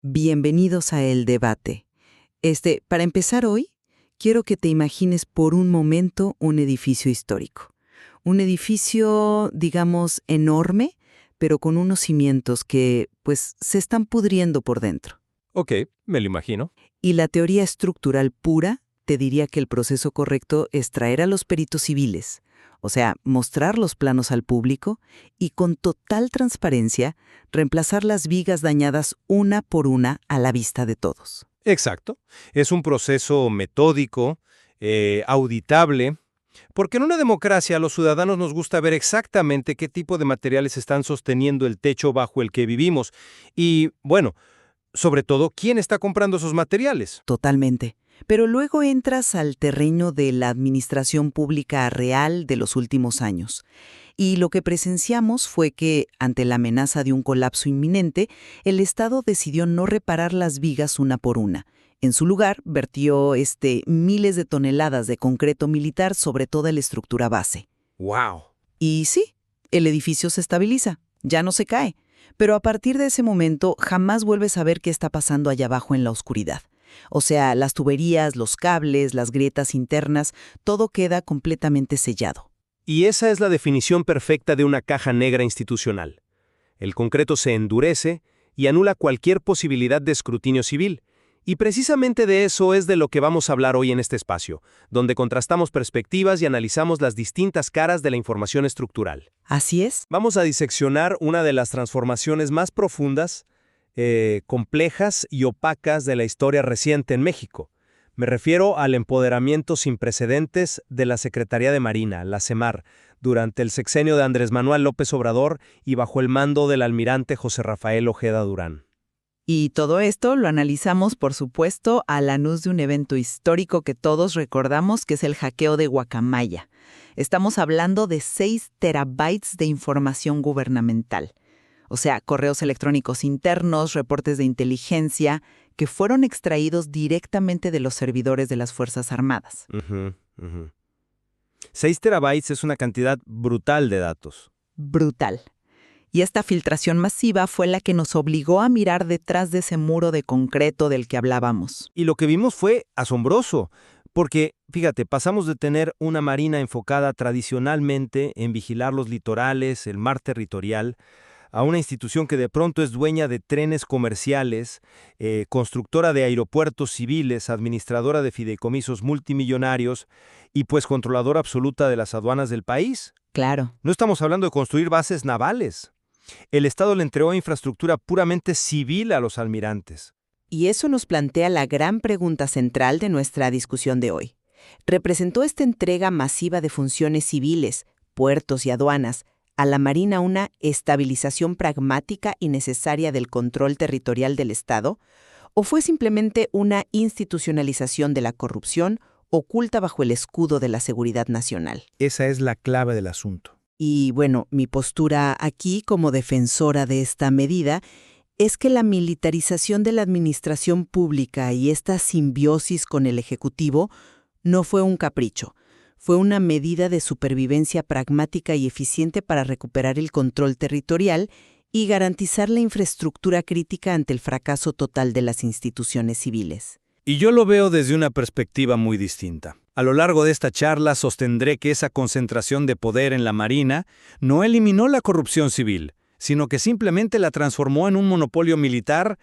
Bienvenidos a El Debate. Para empezar hoy, quiero que te imagines por un momento un edificio histórico. Un edificio, digamos, enorme, pero con unos cimientos que, pues, se están pudriendo por dentro. Ok, me lo imagino. Y la teoría estructural pura te diría que el proceso correcto es traer a los peritos civiles, o sea, mostrar los planos al público y con total transparencia reemplazar las vigas dañadas una por una a la vista de todos. Exacto. Es un proceso metódico, auditable, porque en una democracia a los ciudadanos nos gusta ver exactamente qué tipo de materiales están sosteniendo el techo bajo el que vivimos. Y, bueno, sobre todo, ¿quién está comprando esos materiales? Totalmente. Pero luego entras al terreno de la administración pública real de los últimos años. Y lo que presenciamos fue que, ante la amenaza de un colapso inminente, el Estado decidió no reparar las vigas una por una. En su lugar, vertió miles de toneladas de concreto militar sobre toda la estructura base. ¡Wow! Y sí, el edificio se estabiliza, ya no se cae. Pero a partir de ese momento, jamás vuelves a ver qué está pasando allá abajo en la oscuridad. O sea, las tuberías, los cables, las grietas internas, todo queda completamente sellado. Y esa es la definición perfecta de una caja negra institucional. El concreto se endurece y anula cualquier posibilidad de escrutinio civil. Y precisamente de eso es de lo que vamos a hablar hoy en este espacio, donde contrastamos perspectivas y analizamos las distintas caras de la información estructural. Así es. Vamos a diseccionar una de las transformaciones más profundas, complejas y opacas de la historia reciente en México. Me refiero al empoderamiento sin precedentes de la Secretaría de Marina, la SEMAR, durante el sexenio de Andrés Manuel López Obrador y bajo el mando del almirante José Rafael Ojeda Durán. Y todo esto lo analizamos, por supuesto, a la luz de un evento histórico que todos recordamos, que es el hackeo de Guacamaya. Estamos hablando de 6 terabytes de información gubernamental. O sea, correos electrónicos internos, reportes de inteligencia, que fueron extraídos directamente de los servidores de las Fuerzas Armadas. 6 terabytes es una cantidad brutal de datos. Brutal. Y esta filtración masiva fue la que nos obligó a mirar detrás de ese muro de concreto del que hablábamos. Y lo que vimos fue asombroso, porque, fíjate, pasamos de tener una marina enfocada tradicionalmente en vigilar los litorales, el mar territorial, a una institución que de pronto es dueña de trenes comerciales, constructora de aeropuertos civiles, administradora de fideicomisos multimillonarios y pues controladora absoluta de las aduanas del país. Claro. No estamos hablando de construir bases navales. El Estado le entregó infraestructura puramente civil a los almirantes. Y eso nos plantea la gran pregunta central de nuestra discusión de hoy. ¿Representó esta entrega masiva de funciones civiles, puertos y aduanas, a la Marina una estabilización pragmática y necesaria del control territorial del Estado? ¿O fue simplemente una institucionalización de la corrupción oculta bajo el escudo de la seguridad nacional? Esa es la clave del asunto. Y bueno, mi postura aquí como defensora de esta medida es que la militarización de la administración pública y esta simbiosis con el Ejecutivo no fue un capricho. Fue una medida de supervivencia pragmática y eficiente para recuperar el control territorial y garantizar la infraestructura crítica ante el fracaso total de las instituciones civiles. Y yo lo veo desde una perspectiva muy distinta. A lo largo de esta charla sostendré que esa concentración de poder en la Marina no eliminó la corrupción civil, sino que simplemente la transformó en un monopolio militar,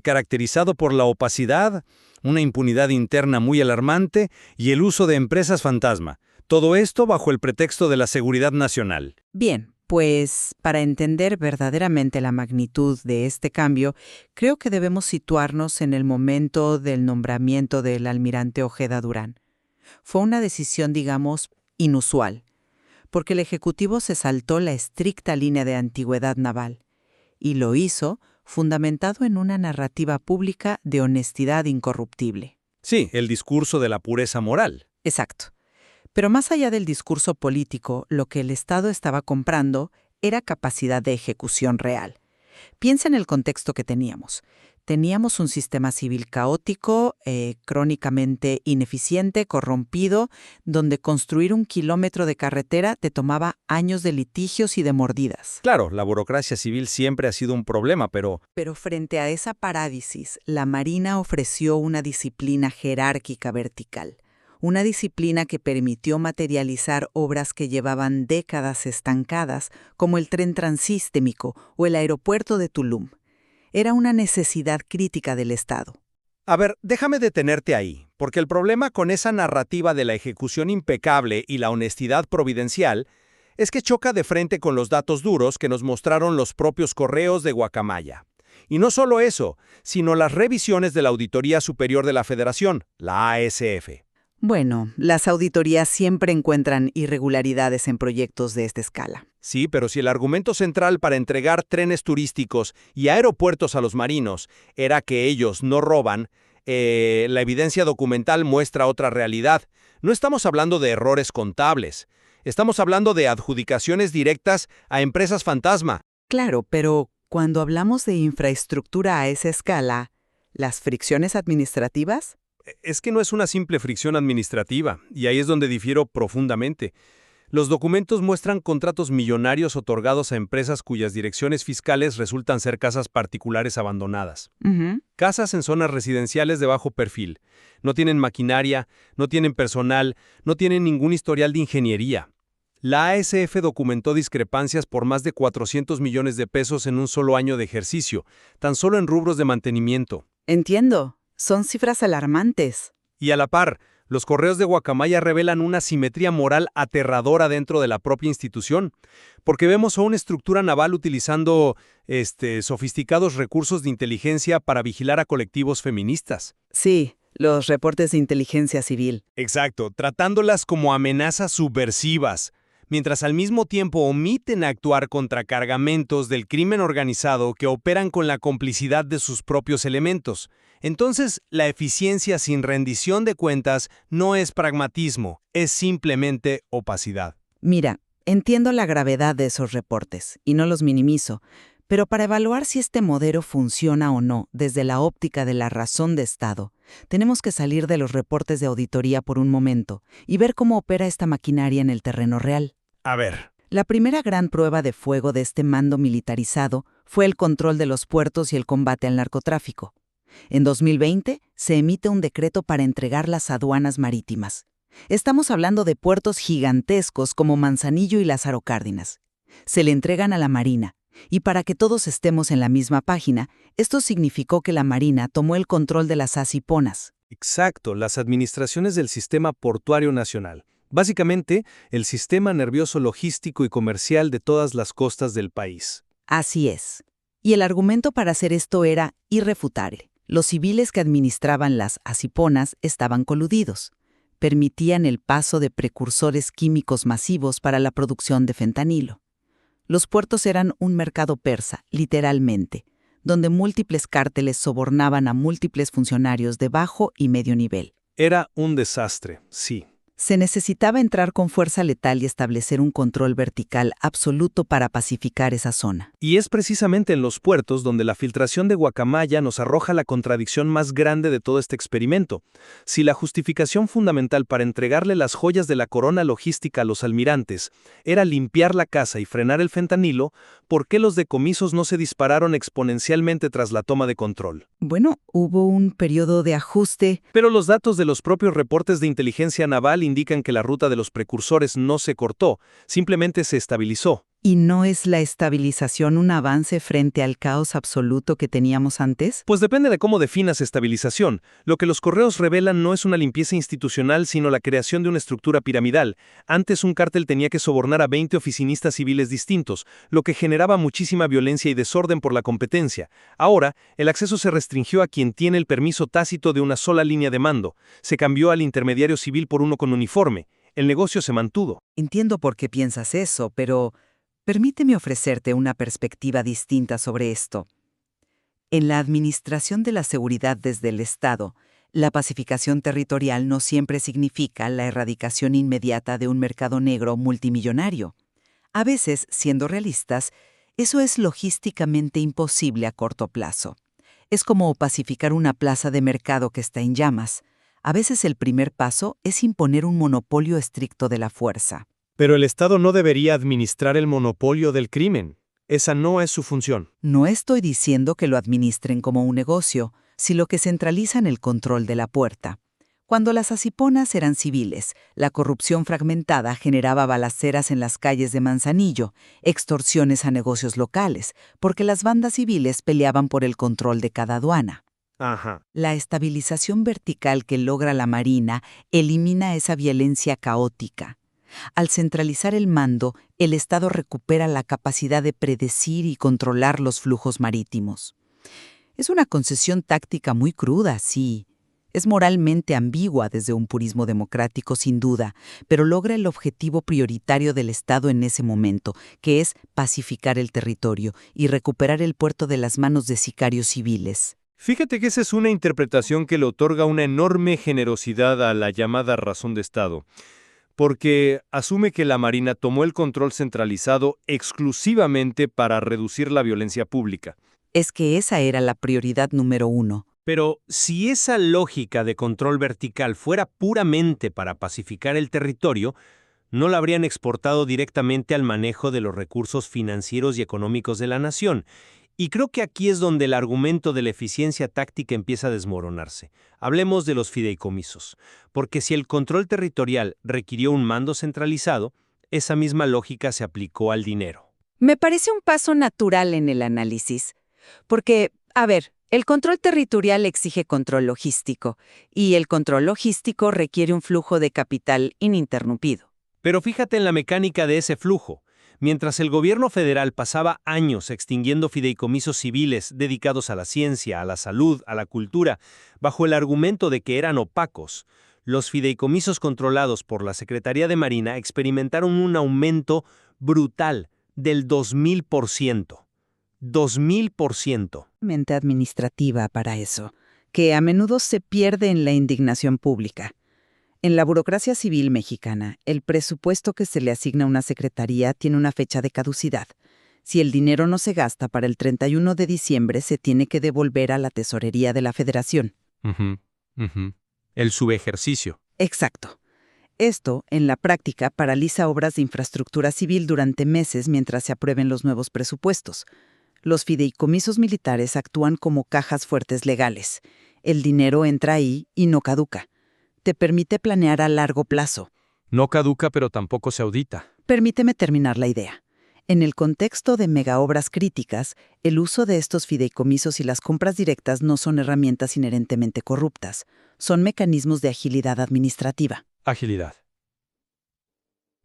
caracterizado por la opacidad, una impunidad interna muy alarmante y el uso de empresas fantasma. Todo esto bajo el pretexto de la seguridad nacional. Bien, pues para entender verdaderamente la magnitud de este cambio, creo que debemos situarnos en el momento del nombramiento del almirante Ojeda Durán. Fue una decisión, digamos, inusual, porque el Ejecutivo se saltó la estricta línea de antigüedad naval y lo hizo fundamentado en una narrativa pública de honestidad incorruptible. Sí, el discurso de la pureza moral. Exacto. Pero más allá del discurso político, lo que el Estado estaba comprando era capacidad de ejecución real. Piensa en el contexto que teníamos. Teníamos un sistema civil caótico, crónicamente ineficiente, corrompido, donde construir un kilómetro de carretera te tomaba años de litigios y de mordidas. Claro, la burocracia civil siempre ha sido un problema, pero Pero frente a esa parálisis, la Marina ofreció una disciplina jerárquica vertical. Una disciplina que permitió materializar obras que llevaban décadas estancadas, como el tren transístemico o el aeropuerto de Tulum. Era una necesidad crítica del Estado. a ver, déjame detenerte ahí, porque el problema con esa narrativa de la ejecución impecable y la honestidad providencial es que choca de frente con los datos duros que nos mostraron los propios correos de Guacamaya. Y no solo eso, sino las revisiones de la Auditoría Superior de la Federación, la ASF. Bueno, las auditorías siempre encuentran irregularidades en proyectos de esta escala. Sí, pero si el argumento central para entregar trenes turísticos y aeropuertos a los marinos era que ellos no roban, la evidencia documental muestra otra realidad. No estamos hablando de errores contables. Estamos hablando de adjudicaciones directas a empresas fantasma. Claro, pero cuando hablamos de infraestructura a esa escala, ¿las fricciones administrativas? Es que no es una simple fricción administrativa, y ahí es donde difiero profundamente. Los documentos muestran contratos millonarios otorgados a empresas cuyas direcciones fiscales resultan ser casas particulares abandonadas. Ujú. Casas en zonas residenciales de bajo perfil. No tienen maquinaria, no tienen personal, no tienen ningún historial de ingeniería. La ASF documentó discrepancias por más de 400 millones de pesos en un solo año de ejercicio, tan solo en rubros de mantenimiento. Entiendo. Son cifras alarmantes. Y a la par, los correos de Guacamaya revelan una simetría moral aterradora dentro de la propia institución, porque vemos a una estructura naval utilizando sofisticados recursos de inteligencia para vigilar a colectivos feministas. Sí, los reportes de inteligencia civil. Exacto, tratándolas como amenazas subversivas, mientras al mismo tiempo omiten actuar contra cargamentos del crimen organizado que operan con la complicidad de sus propios elementos. Entonces, la eficiencia sin rendición de cuentas no es pragmatismo, es simplemente opacidad. Mira, entiendo la gravedad de esos reportes, y no los minimizo, pero para evaluar si este modelo funciona o no desde la óptica de la razón de Estado, tenemos que salir de los reportes de auditoría por un momento y ver cómo opera esta maquinaria en el terreno real. A ver, La primera gran prueba de fuego de este mando militarizado fue el control de los puertos y el combate al narcotráfico. En 2020 se emite un decreto para entregar las aduanas marítimas. Estamos hablando de puertos gigantescos como Manzanillo y Lázaro Cárdenas. Se le entregan a la Marina, y para que todos estemos en la misma página, esto significó que la Marina tomó el control de las asiponas. exacto, las administraciones del Sistema Portuario Nacional. Básicamente, el sistema nervioso logístico y comercial de todas las costas del país. Así es. Y el argumento para hacer esto era irrefutable. Los civiles que administraban las asiponas estaban coludidos. Permitían el paso de precursores químicos masivos para la producción de fentanilo. Los puertos eran un mercado persa, literalmente, donde múltiples cárteles sobornaban a múltiples funcionarios de bajo y medio nivel. Era un desastre, sí. Se necesitaba entrar con fuerza letal y establecer un control vertical absoluto para pacificar esa zona. Y es precisamente en los puertos donde la filtración de Guacamaya nos arroja la contradicción más grande de todo este experimento. Si la justificación fundamental para entregarle las joyas de la corona logística a los almirantes era limpiar la casa y frenar el fentanilo, ¿por qué los decomisos no se dispararon exponencialmente tras la toma de control? Bueno, hubo un periodo de ajuste. Pero los datos de los propios reportes de inteligencia naval indican que la ruta de los precursores no se cortó, simplemente se estabilizó. ¿Y no es la estabilización un avance frente al caos absoluto que teníamos antes? Pues depende de cómo definas estabilización. Lo que los correos revelan no es una limpieza institucional, sino la creación de una estructura piramidal. Antes un cártel tenía que sobornar a 20 oficinistas civiles distintos, lo que generaba muchísima violencia y desorden por la competencia. Ahora, el acceso se restringió a quien tiene el permiso tácito de una sola línea de mando. Se cambió al intermediario civil por uno con uniforme. El negocio se mantuvo. Entiendo por qué piensas eso, pero permíteme ofrecerte una perspectiva distinta sobre esto. En la administración de la seguridad desde el Estado, la pacificación territorial no siempre significa la erradicación inmediata de un mercado negro multimillonario. A veces, siendo realistas, eso es logísticamente imposible a corto plazo. Es como pacificar una plaza de mercado que está en llamas. A veces el primer paso es imponer un monopolio estricto de la fuerza. Pero el Estado no debería administrar el monopolio del crimen. Esa no es su función. No estoy diciendo que lo administren como un negocio, sino que centralizan el control de la puerta. Cuando las asiponas eran civiles, la corrupción fragmentada generaba balaceras en las calles de Manzanillo, extorsiones a negocios locales, porque las bandas civiles peleaban por el control de cada aduana. Ajá. La estabilización vertical que logra la Marina elimina esa violencia caótica. Al centralizar el mando, el Estado recupera la capacidad de predecir y controlar los flujos marítimos. Es una concesión táctica muy cruda, sí. Es moralmente ambigua desde un purismo democrático, sin duda, pero logra el objetivo prioritario del Estado en ese momento, que es pacificar el territorio y recuperar el puerto de las manos de sicarios civiles. Fíjate que esa es una interpretación que le otorga una enorme generosidad a la llamada razón de Estado, porque asume que la Marina tomó el control centralizado exclusivamente para reducir la violencia pública. Es que esa era la prioridad número 1. Pero si esa lógica de control vertical fuera puramente para pacificar el territorio, no la habrían exportado directamente al manejo de los recursos financieros y económicos de la nación. Y creo que aquí es donde el argumento de la eficiencia táctica empieza a desmoronarse. Hablemos de los fideicomisos, porque si el control territorial requirió un mando centralizado, esa misma lógica se aplicó al dinero. Me parece un paso natural en el análisis, porque, el control territorial exige control logístico, y el control logístico requiere un flujo de capital ininterrumpido. Pero fíjate en la mecánica de ese flujo. Mientras el gobierno federal pasaba años extinguiendo fideicomisos civiles dedicados a la ciencia, a la salud, a la cultura, bajo el argumento de que eran opacos, los fideicomisos controlados por la Secretaría de Marina experimentaron un aumento brutal del 2000%. 2000%. Mente administrativa para eso, que a menudo se pierde en la indignación pública. En la burocracia civil mexicana, el presupuesto que se le asigna a una secretaría tiene una fecha de caducidad. Si el dinero no se gasta para el 31 de diciembre, se tiene que devolver a la tesorería de la Federación. El subejercicio. Exacto. Esto, en la práctica, paraliza obras de infraestructura civil durante meses mientras se aprueben los nuevos presupuestos. Los fideicomisos militares actúan como cajas fuertes legales. El dinero entra ahí y no caduca. Te permite planear a largo plazo. No caduca, pero tampoco se audita. Permíteme terminar la idea. En el contexto de megaobras críticas, el uso de estos fideicomisos y las compras directas no son herramientas inherentemente corruptas. Son mecanismos de agilidad administrativa. Agilidad.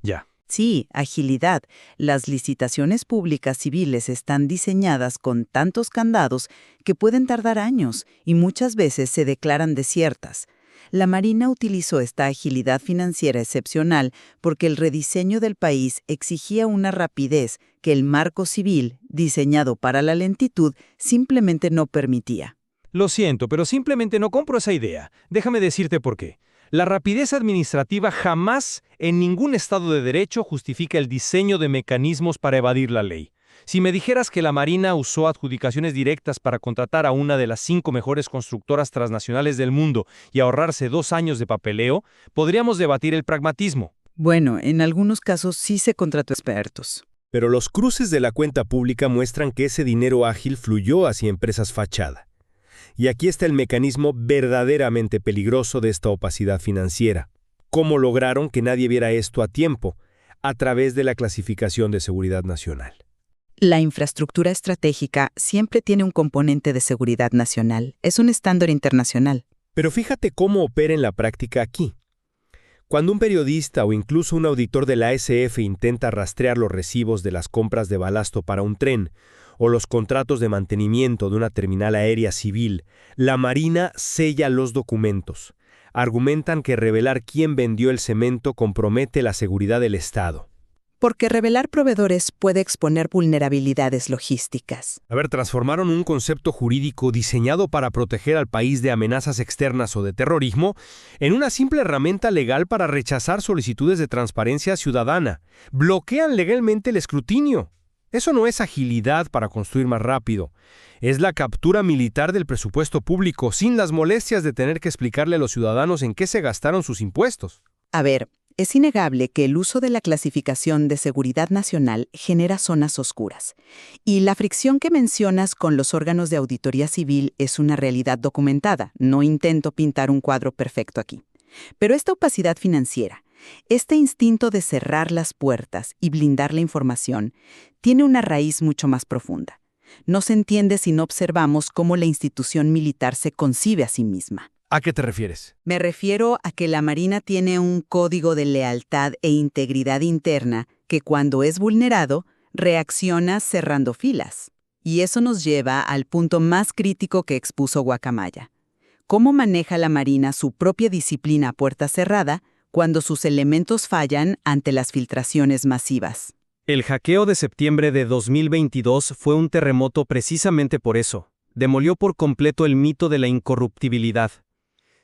Ya. Sí, agilidad. Las licitaciones públicas civiles están diseñadas con tantos candados que pueden tardar años y muchas veces se declaran desiertas. La Marina utilizó esta agilidad financiera excepcional porque el rediseño del país exigía una rapidez que el marco civil, diseñado para la lentitud, simplemente no permitía. Lo siento, pero simplemente no compro esa idea. Déjame decirte por qué. La rapidez administrativa jamás, en ningún Estado de Derecho, justifica el diseño de mecanismos para evadir la ley. Si me dijeras que la Marina usó adjudicaciones directas para contratar a una de las 5 mejores constructoras transnacionales del mundo y ahorrarse 2 años de papeleo, podríamos debatir el pragmatismo. Bueno, en algunos casos sí se contrató expertos. Pero los cruces de la cuenta pública muestran que ese dinero ágil fluyó hacia empresas fachada. Y aquí está el mecanismo verdaderamente peligroso de esta opacidad financiera. ¿Cómo lograron que nadie viera esto a tiempo? A través de la clasificación de seguridad nacional. La infraestructura estratégica siempre tiene un componente de seguridad nacional. Es un estándar internacional. Pero fíjate cómo opera en la práctica aquí. Cuando un periodista o incluso un auditor de la ASF intenta rastrear los recibos de las compras de balasto para un tren o los contratos de mantenimiento de una terminal aérea civil, la Marina sella los documentos. Argumentan que revelar quién vendió el cemento compromete la seguridad del Estado. Porque revelar proveedores puede exponer vulnerabilidades logísticas. Transformaron un concepto jurídico diseñado para proteger al país de amenazas externas o de terrorismo en una simple herramienta legal para rechazar solicitudes de transparencia ciudadana. Bloquean legalmente el escrutinio. Eso no es agilidad para construir más rápido. Es la captura militar del presupuesto público sin las molestias de tener que explicarle a los ciudadanos en qué se gastaron sus impuestos. A ver, es innegable que el uso de la clasificación de seguridad nacional genera zonas oscuras. Y la fricción que mencionas con los órganos de auditoría civil es una realidad documentada. No intento pintar un cuadro perfecto aquí. Pero esta opacidad financiera, este instinto de cerrar las puertas y blindar la información, tiene una raíz mucho más profunda. No se entiende si no observamos cómo la institución militar se concibe a sí misma. ¿A qué te refieres? Me refiero a que la Marina tiene un código de lealtad e integridad interna que cuando es vulnerado, reacciona cerrando filas. Y eso nos lleva al punto más crítico que expuso Guacamaya. ¿Cómo maneja la Marina su propia disciplina a puerta cerrada cuando sus elementos fallan ante las filtraciones masivas? El hackeo de septiembre de 2022 fue un terremoto precisamente por eso. Demolió por completo el mito de la incorruptibilidad.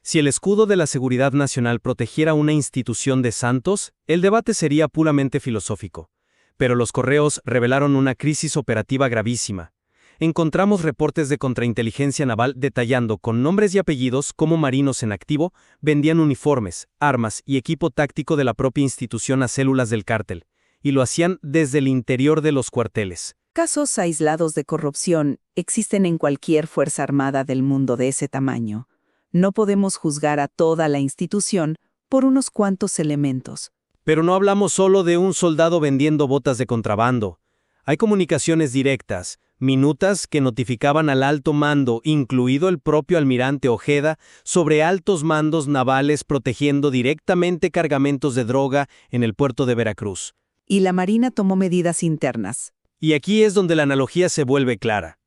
Si el escudo de la seguridad nacional protegiera una institución de santos, el debate sería puramente filosófico. Pero los correos revelaron una crisis operativa gravísima. Encontramos reportes de contrainteligencia naval detallando con nombres y apellidos cómo marinos en activo vendían uniformes, armas y equipo táctico de la propia institución a células del cártel, y lo hacían desde el interior de los cuarteles. Casos aislados de corrupción existen en cualquier fuerza armada del mundo de ese tamaño. No podemos juzgar a toda la institución por unos cuantos elementos. Pero no hablamos solo de un soldado vendiendo botas de contrabando. Hay comunicaciones directas, minutas que notificaban al alto mando, incluido el propio almirante Ojeda, sobre altos mandos navales protegiendo directamente cargamentos de droga en el puerto de Veracruz. Y la Marina tomó medidas internas. Y aquí es donde la analogía se vuelve clara.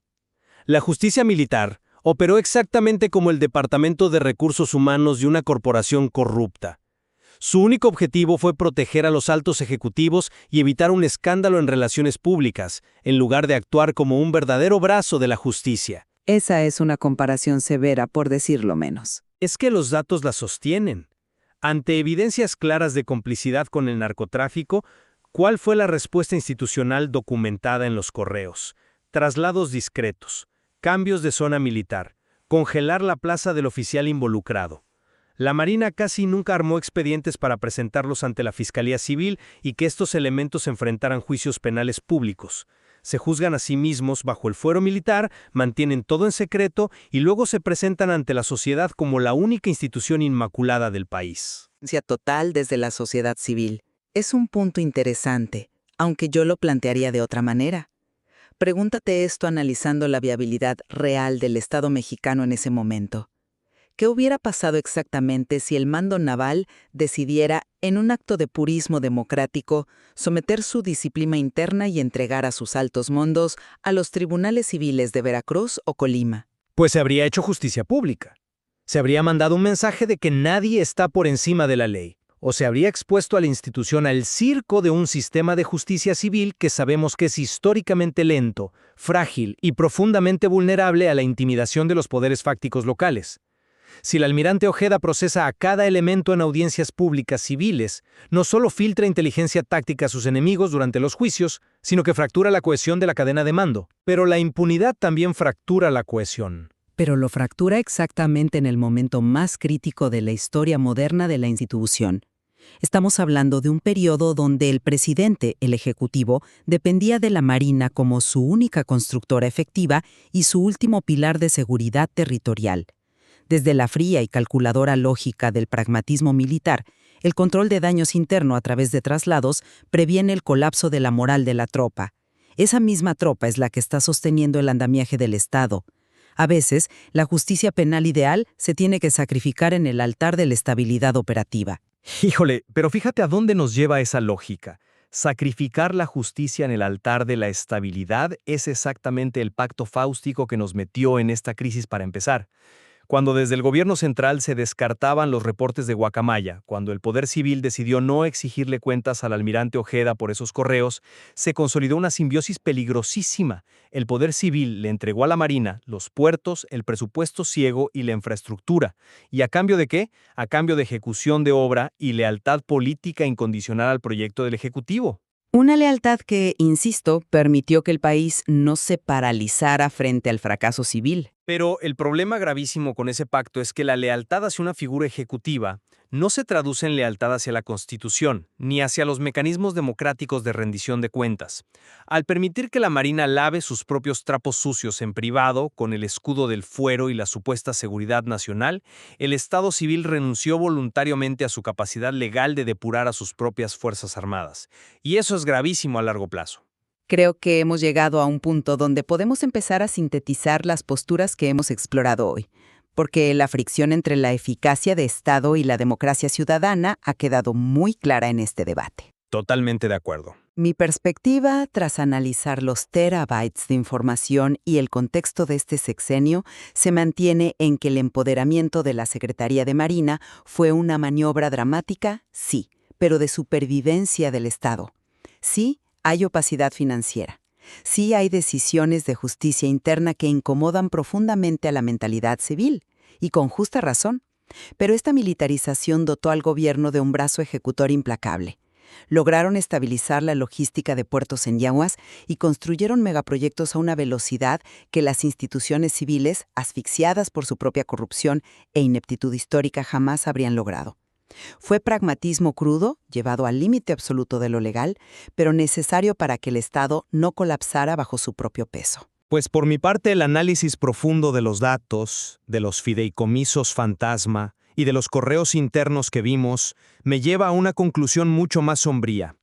La justicia militar operó exactamente como el Departamento de Recursos Humanos de una corporación corrupta. Su único objetivo fue proteger a los altos ejecutivos y evitar un escándalo en relaciones públicas, en lugar de actuar como un verdadero brazo de la justicia. Esa es una comparación severa, por decirlo menos. Es que los datos la sostienen. Ante evidencias claras de complicidad con el narcotráfico, ¿cuál fue la respuesta institucional documentada en los correos? Traslados discretos, cambios de zona militar, congelar la plaza del oficial involucrado. La Marina casi nunca armó expedientes para presentarlos ante la Fiscalía Civil y que estos elementos enfrentaran juicios penales públicos. Se juzgan a sí mismos bajo el fuero militar, mantienen todo en secreto y luego se presentan ante la sociedad como la única institución inmaculada del país. Total desde la sociedad civil. Es un punto interesante, aunque yo lo plantearía de otra manera. Pregúntate esto analizando la viabilidad real del Estado mexicano en ese momento. ¿Qué hubiera pasado exactamente si el mando naval decidiera, en un acto de purismo democrático, someter su disciplina interna y entregar a sus altos mandos a los tribunales civiles de Veracruz o Colima? Pues se habría hecho justicia pública. Se habría mandado un mensaje de que nadie está por encima de la ley. O se habría expuesto a la institución al circo de un sistema de justicia civil que sabemos que es históricamente lento, frágil y profundamente vulnerable a la intimidación de los poderes fácticos locales. Si el almirante Ojeda procesa a cada elemento en audiencias públicas civiles, no solo filtra inteligencia táctica a sus enemigos durante los juicios, sino que fractura la cohesión de la cadena de mando. Pero la impunidad también fractura la cohesión. Pero lo fractura exactamente en el momento más crítico de la historia moderna de la institución. Estamos hablando de un periodo donde el presidente, el Ejecutivo, dependía de la Marina como su única constructora efectiva y su último pilar de seguridad territorial. Desde la fría y calculadora lógica del pragmatismo militar, el control de daños interno a través de traslados previene el colapso de la moral de la tropa. Esa misma tropa es la que está sosteniendo el andamiaje del Estado. A veces, la justicia penal ideal se tiene que sacrificar en el altar de la estabilidad operativa. Híjole, pero fíjate a dónde nos lleva esa lógica. Sacrificar la justicia en el altar de la estabilidad es exactamente el pacto fáustico que nos metió en esta crisis para empezar. Cuando desde el gobierno central se descartaban los reportes de Guacamaya, cuando el Poder Civil decidió no exigirle cuentas al almirante Ojeda por esos correos, se consolidó una simbiosis peligrosísima. El Poder Civil le entregó a la Marina los puertos, el presupuesto ciego y la infraestructura. ¿Y a cambio de qué? A cambio de ejecución de obra y lealtad política incondicional al proyecto del Ejecutivo. Una lealtad que, insisto, permitió que el país no se paralizara frente al fracaso civil. Pero el problema gravísimo con ese pacto es que la lealtad hacia una figura ejecutiva no se traduce en lealtad hacia la Constitución, ni hacia los mecanismos democráticos de rendición de cuentas. Al permitir que la Marina lave sus propios trapos sucios en privado, con el escudo del fuero y la supuesta seguridad nacional, el Estado civil renunció voluntariamente a su capacidad legal de depurar a sus propias Fuerzas Armadas. Y eso es gravísimo a largo plazo. Creo que hemos llegado a un punto donde podemos empezar a sintetizar las posturas que hemos explorado hoy, porque la fricción entre la eficacia de Estado y la democracia ciudadana ha quedado muy clara en este debate. Totalmente de acuerdo. Mi perspectiva, tras analizar los terabytes de información y el contexto de este sexenio, se mantiene en que el empoderamiento de la Secretaría de Marina fue una maniobra dramática, sí, pero de supervivencia del Estado. Sí, hay opacidad financiera. Sí hay decisiones de justicia interna que incomodan profundamente a la mentalidad civil, y con justa razón. Pero esta militarización dotó al gobierno de un brazo ejecutor implacable. Lograron estabilizar la logística de puertos en Yaguas y construyeron megaproyectos a una velocidad que las instituciones civiles, asfixiadas por su propia corrupción e ineptitud histórica, jamás habrían logrado. Fue pragmatismo crudo, llevado al límite absoluto de lo legal, pero necesario para que el Estado no colapsara bajo su propio peso. Pues por mi parte el análisis profundo de los datos, de los fideicomisos fantasma y de los correos internos que vimos, me lleva a una conclusión mucho más sombría.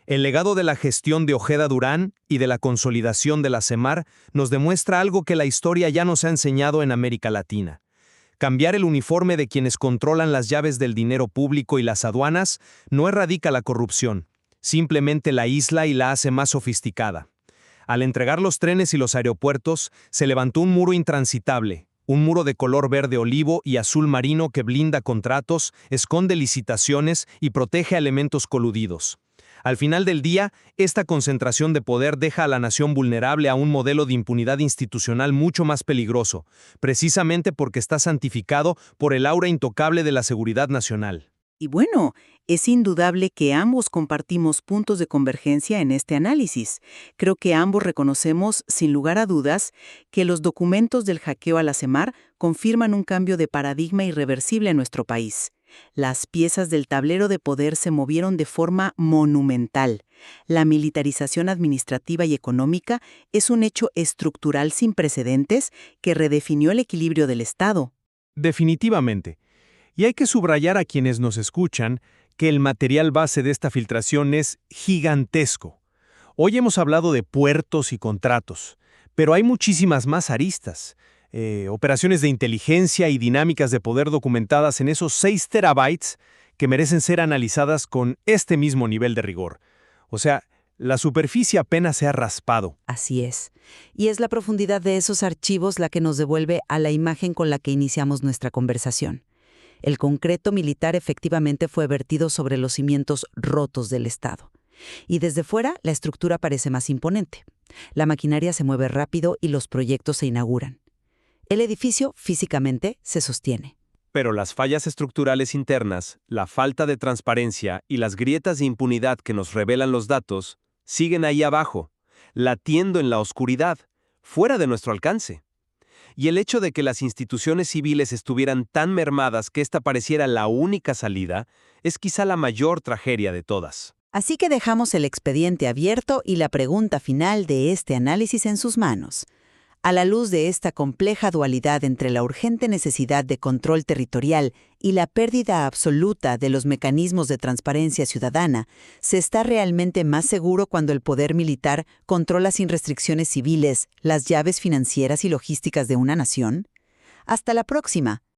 El legado de la gestión de Ojeda Durán y de la consolidación de la CEMAR nos demuestra algo que la historia ya nos ha enseñado en América Latina. Cambiar el uniforme de quienes controlan las llaves del dinero público y las aduanas no erradica la corrupción, simplemente la aísla y la hace más sofisticada. Al entregar los trenes y los aeropuertos, se levantó un muro intransitable, un muro de color verde olivo y azul marino que blinda contratos, esconde licitaciones y protege a elementos coludidos. Al final del día, esta concentración de poder deja a la nación vulnerable a un modelo de impunidad institucional mucho más peligroso, precisamente porque está santificado por el aura intocable de la seguridad nacional. Y bueno, es indudable que ambos compartimos puntos de convergencia en este análisis. Creo que ambos reconocemos, sin lugar a dudas, que los documentos del hackeo a la CEMAR confirman un cambio de paradigma irreversible en nuestro país. Las piezas del tablero de poder se movieron de forma monumental. La militarización administrativa y económica es un hecho estructural sin precedentes que redefinió el equilibrio del Estado. Definitivamente. Y hay que subrayar a quienes nos escuchan que el material base de esta filtración es gigantesco. Hoy hemos hablado de puertos y contratos, pero hay muchísimas más aristas. Operaciones de inteligencia y dinámicas de poder documentadas en esos 6 terabytes que merecen ser analizadas con este mismo nivel de rigor. O sea, la superficie apenas se ha raspado. Así es. Y es la profundidad de esos archivos la que nos devuelve a la imagen con la que iniciamos nuestra conversación. El concreto militar efectivamente fue vertido sobre los cimientos rotos del Estado. Y desde fuera, la estructura parece más imponente. La maquinaria se mueve rápido y los proyectos se inauguran. El edificio, físicamente, se sostiene. Pero las fallas estructurales internas, la falta de transparencia y las grietas de impunidad que nos revelan los datos, siguen ahí abajo, latiendo en la oscuridad, fuera de nuestro alcance. Y el hecho de que las instituciones civiles estuvieran tan mermadas que esta pareciera la única salida, es quizá la mayor tragedia de todas. Así que dejamos el expediente abierto y la pregunta final de este análisis en sus manos. A la luz de esta compleja dualidad entre la urgente necesidad de control territorial y la pérdida absoluta de los mecanismos de transparencia ciudadana, ¿se está realmente más seguro cuando el poder militar controla sin restricciones civiles las llaves financieras y logísticas de una nación? Hasta la próxima.